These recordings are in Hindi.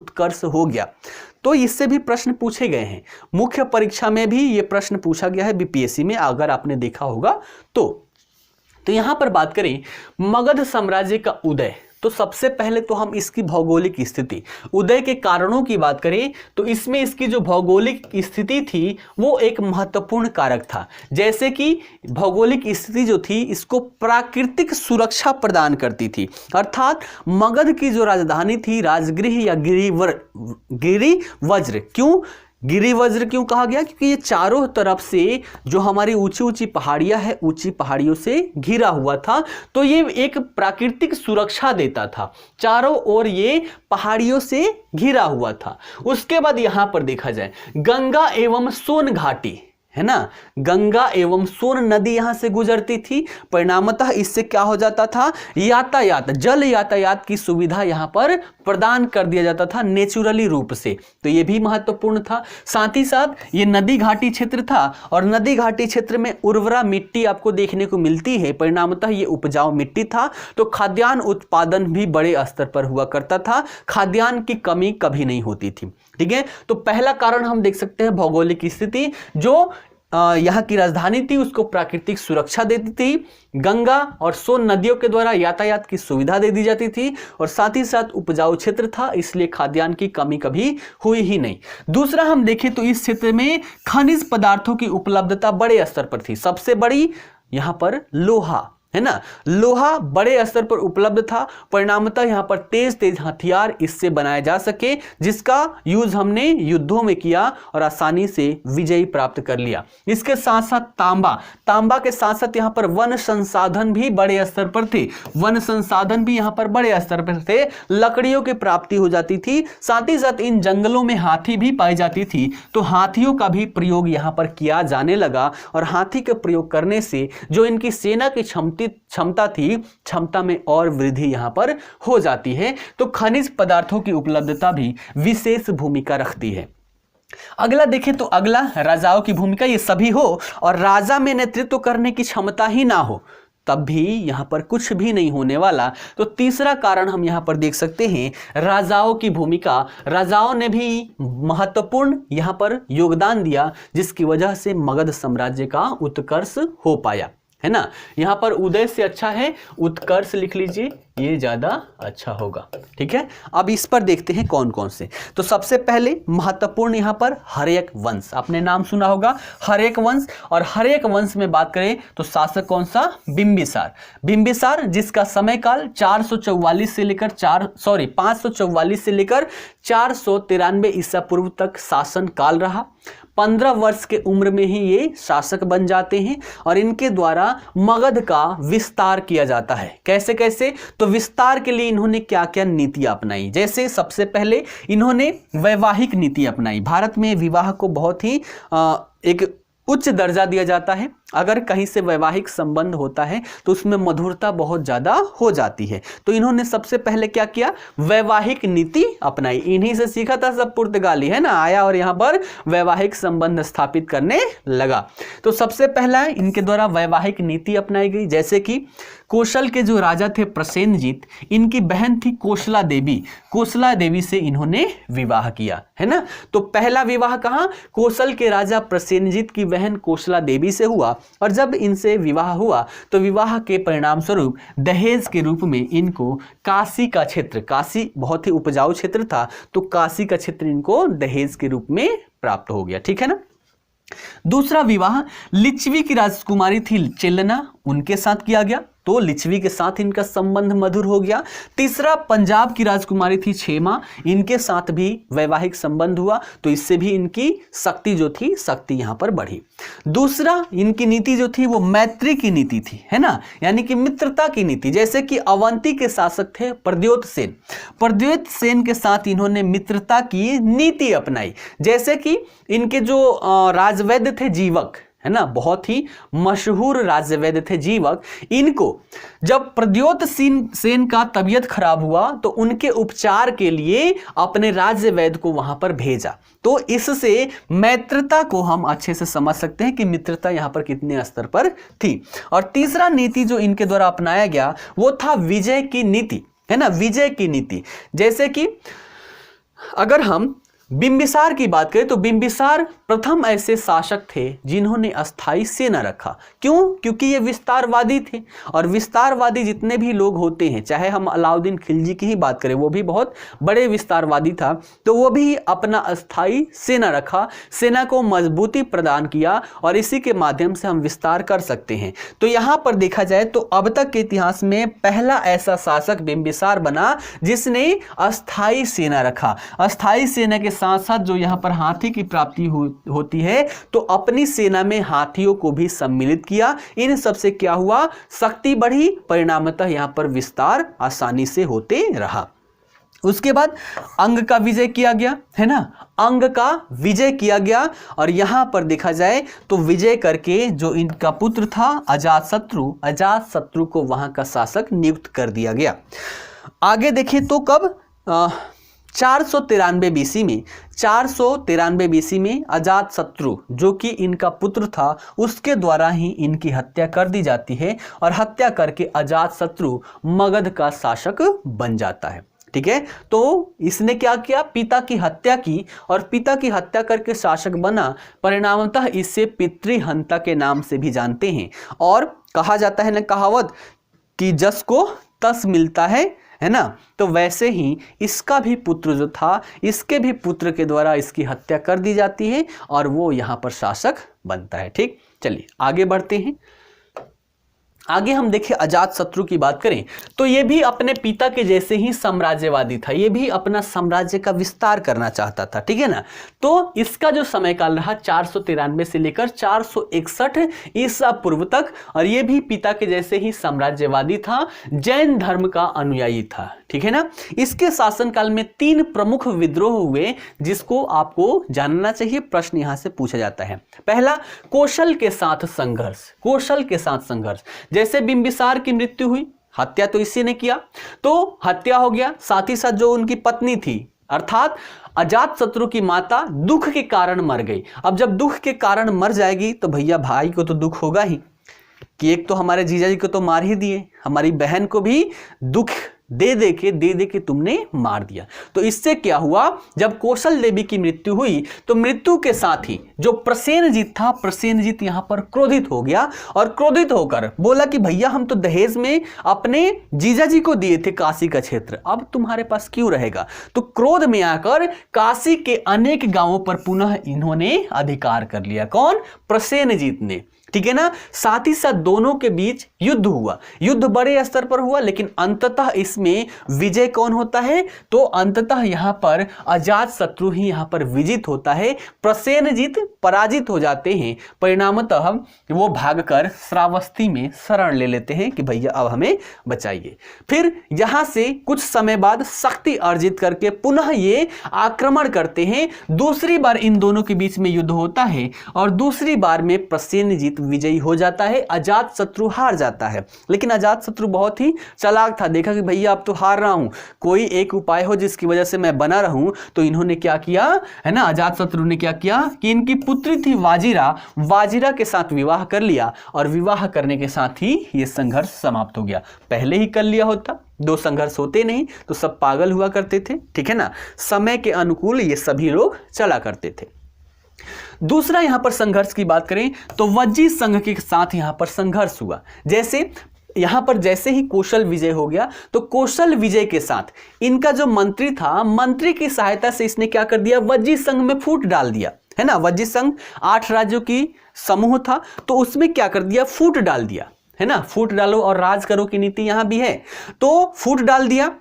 उत्कर्ष हो गया। तो इससे भी प्रश्न पूछे गए हैं, मुख्य परीक्षा में भी ये प्रश्न पूछा गया है बीपीएससी में, अगर आपने देखा होगा तो यहां पर बात करें मगध साम्राज्य का उदय, तो सबसे पहले तो हम इसकी भौगोलिक स्थिति, उदय के कारणों की बात करें तो इसमें इसकी जो भौगोलिक स्थिति थी वो एक महत्वपूर्ण कारक था। जैसे कि भौगोलिक स्थिति जो थी इसको प्राकृतिक सुरक्षा प्रदान करती थी, अर्थात मगध की जो राजधानी थी राजगृह या गिरिवज्र, क्यों गिरिवज्र क्यों कहा गया? क्योंकि ये चारों तरफ से जो हमारी ऊंची ऊंची पहाड़ियां हैं, ऊंची पहाड़ियों से घिरा हुआ था, तो ये एक प्राकृतिक सुरक्षा देता था, चारों ओर ये पहाड़ियों से घिरा हुआ था। उसके बाद यहां पर देखा जाए गंगा एवं सोन घाटी, है ना, गंगा एवं सोन नदी यहां से गुजरती थी, परिणामतः इससे क्या हो जाता था, यातायात, जल यातायात की सुविधा यहां पर प्रदान कर दिया जाता था नेचुरली रूप से, तो यह भी महत्वपूर्ण था। साथ ही साथ ये नदी घाटी क्षेत्र था और नदी घाटी क्षेत्र में उर्वरा मिट्टी आपको देखने को मिलती है, परिणामतः ये उपजाऊ मिट्टी था, तो खाद्यान्न उत्पादन भी बड़े स्तर पर हुआ करता था, खाद्यान्न की कमी कभी नहीं होती थी। ठीक है, तो पहला कारण हम देख सकते हैं भौगोलिक स्थिति, जो यहाँ की राजधानी थी उसको प्राकृतिक सुरक्षा देती थी, गंगा और सोन नदियों के द्वारा यातायात की सुविधा दे दी जाती थी, और साथ ही साथ उपजाऊ क्षेत्र था, इसलिए खाद्यान्न की कमी कभी हुई ही नहीं। दूसरा हम देखें तो इस क्षेत्र में खनिज पदार्थों की उपलब्धता बड़े स्तर पर थी, सबसे बड़ी यहाँ पर लोहा, है ना, लोहा बड़े स्तर पर उपलब्ध था, परिणामतः यहां पर तेज तेज हथियार इससे बनाए जा सके, जिसका यूज हमने युद्धों में किया और आसानी से विजय प्राप्त कर लिया। इसके साथ साथ तांबा के साथ साथ यहां पर वन संसाधन भी बड़े स्तर पर थे, वन संसाधन भी यहां पर बड़े स्तर पर थे, लकड़ियों की प्राप्ति हो जाती थी, साथ ही साथ इन जंगलों में हाथी भी पाई जाती थी, तो हाथियों का भी प्रयोग यहां पर किया जाने लगा, और हाथी के प्रयोग करने से जो इनकी सेना की क्षमता थी, क्षमता में और वृद्धि यहां पर हो जाती है। तो खनिज पदार्थों की उपलब्धता भी विशेष भूमिका रखती है। अगला देखें तो अगला राजाओं की भूमिका, ये सभी हो और राजा में नेतृत्व करने की क्षमता ही ना हो तब भी यहां पर कुछ भी नहीं होने वाला। तो तीसरा कारण हम यहां पर देख सकते हैं राजाओं की भूमिका, राजाओं ने भी महत्वपूर्ण यहां पर योगदान दिया, जिसकी वजह से मगध साम्राज्य का उत्कर्ष हो पाया, है ना। यहां पर उदय से अच्छा है उत्कर्ष लिख लीजिए, ये ज्यादा अच्छा होगा। ठीक है, अब इस पर देखते हैं कौन कौन से। तो सबसे पहले महत्वपूर्ण यहां पर हर्यक वंश, आपने नाम सुना होगा हर्यक वंश, और हर्यक वंश में बात करें तो शासक कौन सा, बिंबिसार, जिसका समय काल 544 से लेकर 493 ईसा पूर्व तक शासन काल रहा। 15 वर्ष के उम्र में ही ये शासक बन जाते हैं, और इनके द्वारा मगध का विस्तार किया जाता है। कैसे कैसे, तो विस्तार के लिए इन्होंने क्या क्या नीतियां अपनाई। जैसे सबसे पहले इन्होंने वैवाहिक नीति अपनाई, भारत में विवाह को बहुत ही एक उच्च दर्जा दिया जाता है, अगर कहीं से वैवाहिक संबंध होता है तो उसमें मधुरता बहुत ज्यादा हो जाती है। तो इन्होंने सबसे पहले क्या किया, वैवाहिक नीति अपनाई, इन्हीं से सीखा था सब पुर्तगाली, है ना, आया और यहां पर वैवाहिक संबंध स्थापित करने लगा। तो सबसे पहला इनके द्वारा वैवाहिक नीति अपनाई गई, जैसे कि कौशल के जो राजा थे प्रसेनजीत, इनकी बहन थी कोसला देवी से इन्होंने विवाह किया, है ना। तो पहला विवाह कहां, कौशल के राजा प्रसेनजीत की बहन कोसला देवी से हुआ, और जब इनसे विवाह हुआ तो विवाह के परिणाम स्वरूप दहेज के रूप में इनको काशी का क्षेत्र, काशी बहुत ही उपजाऊ क्षेत्र था, तो काशी का क्षेत्र इनको दहेज के रूप में प्राप्त हो गया। ठीक है ना। दूसरा विवाह लिच्छवी की राजकुमारी थी चेलना, उनके साथ किया गया, तो लिच्छवी के साथ इनका संबंध मधुर हो गया। तीसरा पंजाब की राजकुमारी थी क्षेमा, इनके साथ भी वैवाहिक संबंध हुआ, तो इससे भी इनकी शक्ति जो थी, शक्ति यहां पर बढ़ी। दूसरा इनकी नीति जो थी वो मैत्री की नीति थी, है ना, यानी कि मित्रता की नीति। जैसे कि अवंती के शासक थे प्रद्योत सेन के साथ इन्होंने मित्रता की नीति अपनाई। जैसे कि इनके जो राजवैद्य थे जीवक, है ना, बहुत ही मशहूर राजवैद्य थे जीवक, इनको जब प्रद्योत सेन का तबीयत खराब हुआ तो उनके उपचार के लिए अपने राजवैद्य को वहां पर भेजा। तो इससे मैत्रता को हम अच्छे से समझ सकते हैं कि मित्रता यहां पर कितने स्तर पर थी। और तीसरा नीति जो इनके द्वारा अपनाया गया वो था विजय की नीति, है ना, विजय की नीति। जैसे कि अगर हम बिंबिसार की बात करें तो बिंबिसार प्रथम ऐसे शासक थे जिन्होंने अस्थाई सेना रखा। क्यों? क्योंकि ये विस्तारवादी थे, और विस्तारवादी जितने भी लोग होते हैं, चाहे हम अलाउद्दीन खिलजी की ही बात करें, वो भी बहुत बड़े विस्तारवादी था, तो वो भी अपना अस्थाई सेना रखा, सेना को मजबूती प्रदान किया, और इसी के माध्यम से हम विस्तार कर सकते हैं। तो यहाँ पर देखा जाए तो अब तक के इतिहास में पहला ऐसा शासक बिंबिसार बना जिसने अस्थाई सेना रखा। अस्थाई सेना के साथ साथ जो यहाँ पर हाथी की प्राप्ति होती है, तो अपनी सेना में हाथियों को भी सम्मिलित किया। इन सब से क्या हुआ? शक्ति बढ़ी, परिणामतः यहाँ पर विस्तार आसानी से होते रहा। उसके बाद अंग का विजय किया गया, है ना, अंग का विजय किया गया, और यहां पर देखा जाए तो विजय करके जो इनका पुत्र था अजातशत्रु को वहां का शासक नियुक्त कर दिया गया। आगे देखिए तो कब 493 बीसी में 493 बीसी में अजातशत्रु जो कि इनका पुत्र था उसके द्वारा ही इनकी हत्या कर दी जाती है, और हत्या करके अजातशत्रु मगध का शासक बन जाता है। ठीक है, तो इसने क्या किया? पिता की हत्या की, और पिता की हत्या करके शासक बना। परिणामतः इसे पितृहंता के नाम से भी जानते हैं, और कहा जाता है ना कहावत कि जस को तस मिलता है ना, तो वैसे ही इसका भी पुत्र जो था, इसके भी पुत्र के द्वारा इसकी हत्या कर दी जाती है, और वो यहाँ पर शासक बनता है। ठीक, चलिए आगे बढ़ते हैं। आगे हम देखें अजातशत्रु की बात करें तो ये भी अपने पिता के जैसे ही साम्राज्यवादी था, ये भी अपना साम्राज्य का विस्तार करना चाहता था। ठीक है ना, तो इसका जो समय काल रहा 493 से लेकर 461 ईसा पूर्व तक, और ये भी पिता के जैसे ही साम्राज्यवादी था, जैन धर्म का अनुयायी था। ठीक है ना, इसके शासनकाल में 3 प्रमुख विद्रोह हुए जिसको आपको जानना चाहिए, प्रश्न यहां से पूछा जाता है। पहला, कौशल के साथ संघर्ष। कौशल के साथ संघर्ष, जैसे बिंबिसार की मृत्यु हुई, हत्या तो इसी ने किया, तो हत्या हो गया, साथ ही साथ जो उनकी पत्नी थी अर्थात अजातशत्रु की माता दुख के कारण मर गई। अब जब दुख के कारण मर जाएगी तो भैया भाई को तो दुख होगा ही कि एक तो हमारे जीजा जी को तो मार ही दिए, हमारी बहन को भी दुख दे दे के तुमने मार दिया। तो इससे क्या हुआ, जब कौशल देवी की मृत्यु हुई तो मृत्यु के साथ ही जो प्रसेनजीत था, प्रसेनजीत यहां पर क्रोधित हो गया, और क्रोधित होकर बोला कि भैया हम तो दहेज में अपने जीजा जी को दिए थे काशी का क्षेत्र, अब तुम्हारे पास क्यों रहेगा। तो क्रोध में आकर काशी के अनेक गांवों पर पुनः इन्होंने अधिकार कर लिया। कौन? प्रसेनजीत ने। ठीक है ना, साथ ही साथ दोनों के बीच युद्ध हुआ, युद्ध बड़े स्तर पर हुआ, लेकिन अंततः इसमें विजय कौन होता है? तो अंततः यहां पर अजातशत्रु ही यहां पर विजित होता है, प्रसेनजीत पराजित हो जाते हैं। परिणामतः वो भागकर श्रावस्ती में शरण ले लेते हैं कि भैया अब हमें बचाइए। फिर यहां से कुछ समय बाद शक्ति अर्जित करके पुनः ये आक्रमण करते हैं। दूसरी बार इन दोनों के बीच में युद्ध होता है, और दूसरी बार में प्रसेनजीत विजयी हो जाता है, अजातशत्रु हार जाता है। लेकिन अजातशत्रु बहुत ही चालाक था, देखा कि भैया अब तो हार रहा हूं, कोई एक उपाय हो जिसकी वजह से मैं बना रहूं। तो इन्होंने क्या किया है ना, अजातशत्रु ने क्या किया कि इनकी पुत्री थी वाजिरा के साथ विवाह कर लिया, और विवाह करने के साथ ही ये संघर्ष समाप्त हो गया। पहले ही कर लिया होता, 2 संघर्ष होते नहीं तो सब पागल हुआ करते थे। ठीक है ना, समय के अनुकूल ये सभी लोग चला करते थे। दूसरा यहां पर संघर्ष की बात करें तो वज्जी संघ के साथ यहां पर संघर्ष हुआ। जैसे यहां पर जैसे ही कौशल विजय हो गया, तो कौशल विजय के साथ इनका जो मंत्री था, मंत्री की सहायता से इसने क्या कर दिया, वज्जी संघ में फूट डाल दिया, है ना। वज्जी संघ 8 राज्यों की समूह था, तो उसमें क्या कर दिया, फूट डाल दिया, है ना। फूट डालो और राज करो की नीति यहां भी है, तो फूट डाल दिया।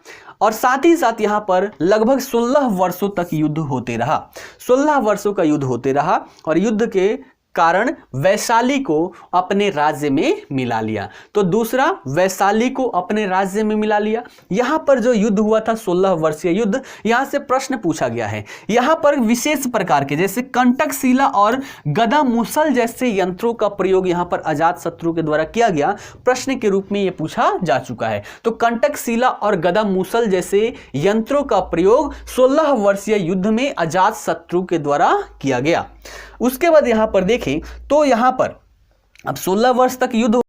और साथ ही साथ यहां पर लगभग 16 वर्षों तक युद्ध होते रहा, 16 वर्षों का युद्ध होते रहा, और युद्ध के कारण वैशाली को अपने राज्य में मिला लिया। तो दूसरा, वैशाली को अपने राज्य में मिला लिया। यहां पर जो युद्ध हुआ था 16 वर्षीय युद्ध, यहां से प्रश्न पूछा गया है। यहां पर विशेष प्रकार के जैसे कंटकशिला और गदा मूसल जैसे यंत्रों का प्रयोग यहां पर अजातशत्रु के द्वारा किया गया, प्रश्न के रूप में यह पूछा जा चुका है। तो कंटकशिला और गदा मूसल जैसे यंत्रों का प्रयोग 16 वर्षीय युद्ध में अजातशत्रु के द्वारा किया गया। उसके बाद यहां पर देखें तो यहां पर अब 16 वर्ष तक युद्ध